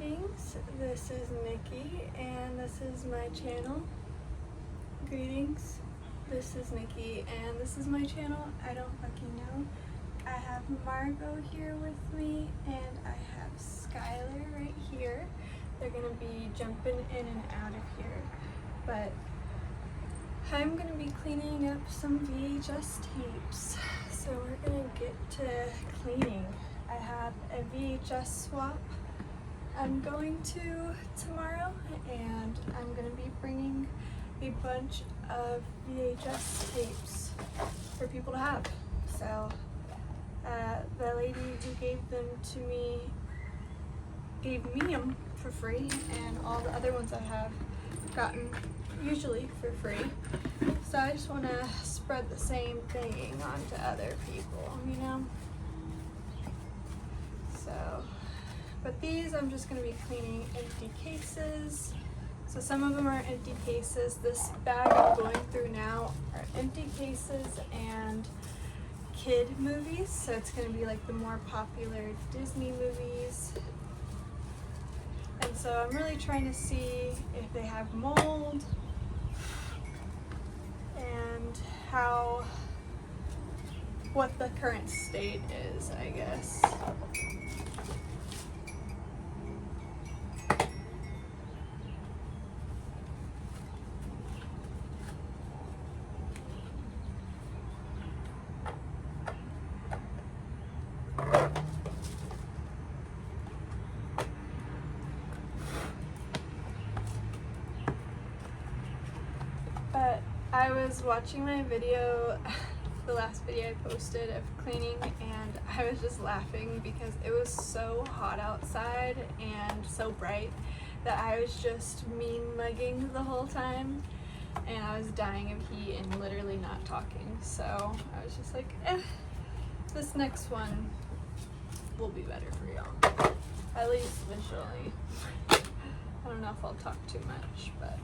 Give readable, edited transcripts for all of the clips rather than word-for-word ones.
Greetings, this is Nikki and this is my channel. Greetings, this is Nikki and this is my channel. I don't fucking know. I have Margot here with me and I have Skylar right here. They're gonna be jumping in and out of here. But I'm gonna be cleaning up some VHS tapes. So we're gonna get to cleaning. I have a VHS swap I'm going to tomorrow, and I'm going to be bringing a bunch of VHS tapes for people to have. So the lady who gave them to me gave me them for free, and all the other ones I have gotten usually for free. So I just want to spread the same thing onto other people, you know? So, but these I'm just going to be cleaning empty cases. So some of them are empty cases. This bag I'm going through now are empty cases and kid movies. So it's going to be like the more popular Disney movies. And so I'm really trying to see if they have mold and what the current state is, I guess. But I was watching my video, the last video I posted of cleaning, and I was just laughing because it was so hot outside and so bright that I was just mean mugging the whole time, and I was dying of heat and literally not talking. So I was just like, this next one will be better for y'all, at least visually. I don't know if I'll talk too much, but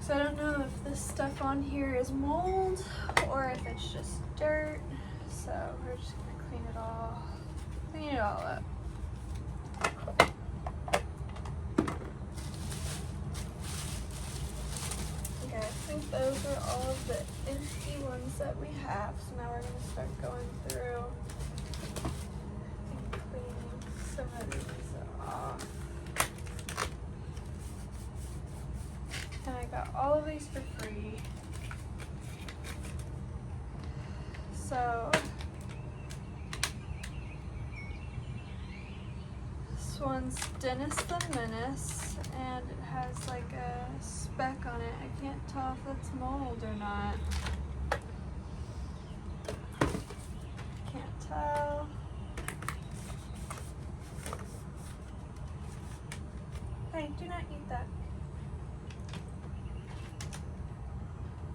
so I don't know if this stuff on here is mold or if it's just dirt. So we're just gonna clean it all up. Okay, I think those are all of the empty ones that we have. So now we're gonna start going through and cleaning some of these off. And I got all of these for free. So this one's Dennis the Menace, and it has like a speck on it. I can't tell if that's mold or not. Can't tell. Hey, do not eat that.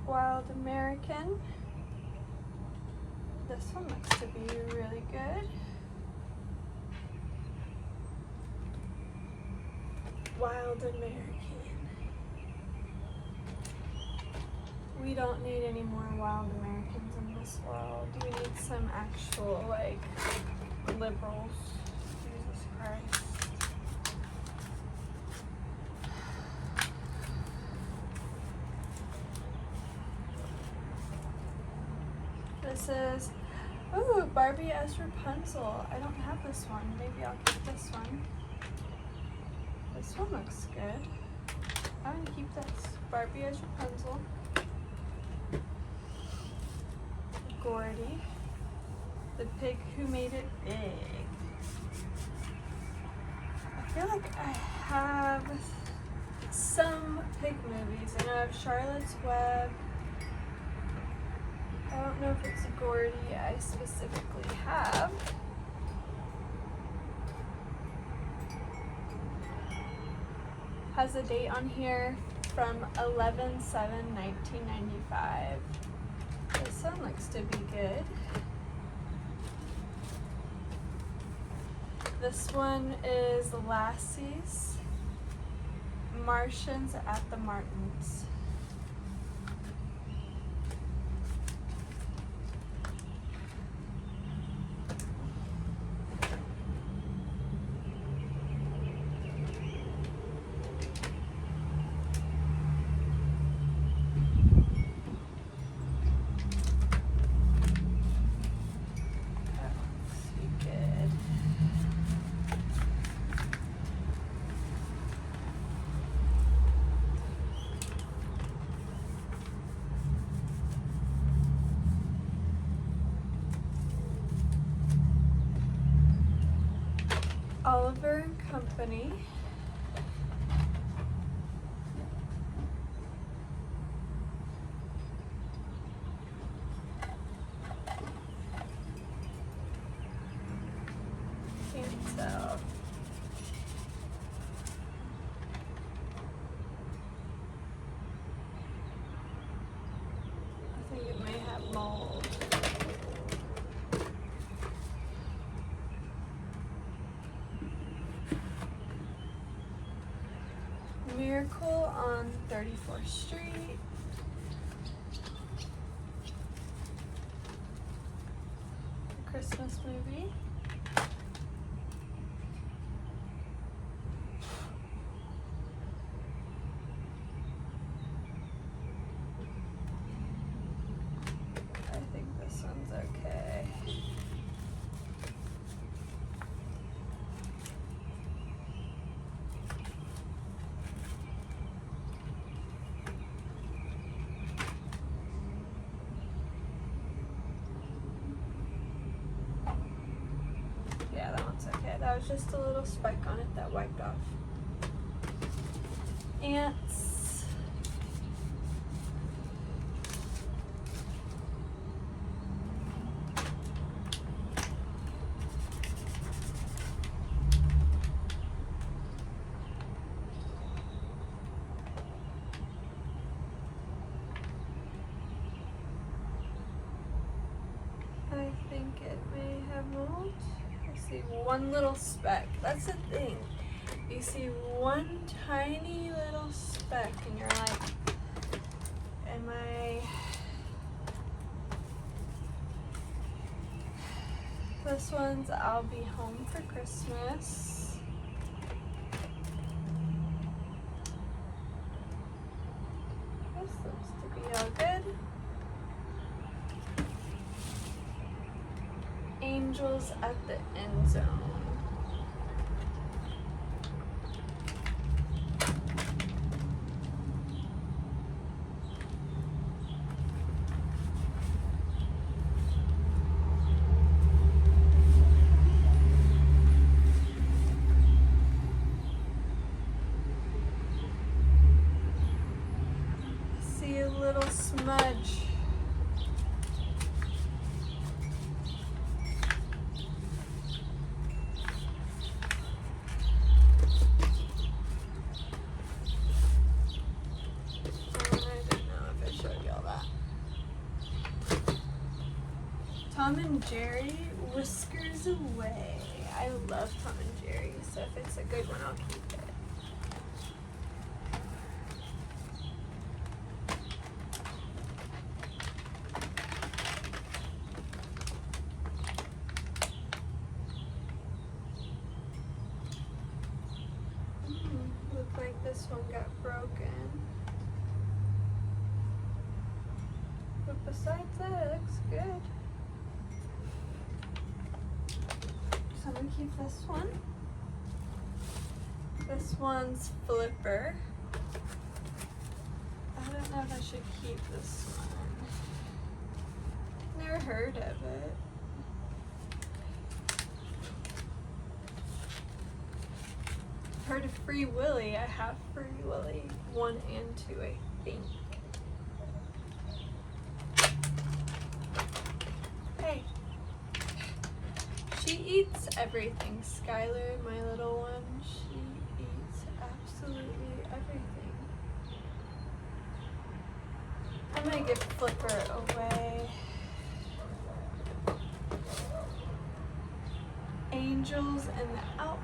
Wild American. This one looks to be really good. Wild American. We don't need any more Wild Americans in this world. We need some actual, like, liberals. Jesus Christ. This is, ooh, Barbie as Rapunzel. I don't have this one. Maybe I'll keep this one. This one looks good. I'm gonna keep this. Barbie as Rapunzel. Gordy. The pig who made it big. I feel like I have some pig movies. I know I have Charlotte's Web. I I don't know if it's Gordy I specifically have. Has a date on here from 11/7/1995. This one looks to be good. This one is Lassie's Martians at the Martins. Oliver and Company. Can't tell. I think it may have mold. Miracle on 34th Street. A Christmas movie. I think this one's okay. Yeah, that one's okay. That was just a little spike on it that wiped off. Ants. I think it may have mold. I see one little speck. That's the thing. You see one tiny little speck and you're like, am I... This one's I'll Be Home for Christmas. This looks to be all good. Angels at the End Zone. See a little smudge. Tom and Jerry, Whiskers Away. I love Tom and Jerry, so if it's a good one, I'll keep it. Looked like this one got broken. But besides that, it looks good. So I'm gonna keep this one. This one's Flipper. I don't know if I should keep this one. Never heard of it. Heard of Free Willy. I have Free Willy 1 and 2, I think. She eats everything. Skylar, my little one, she eats absolutely everything. I'm gonna give Flipper away. Angels in the outfit.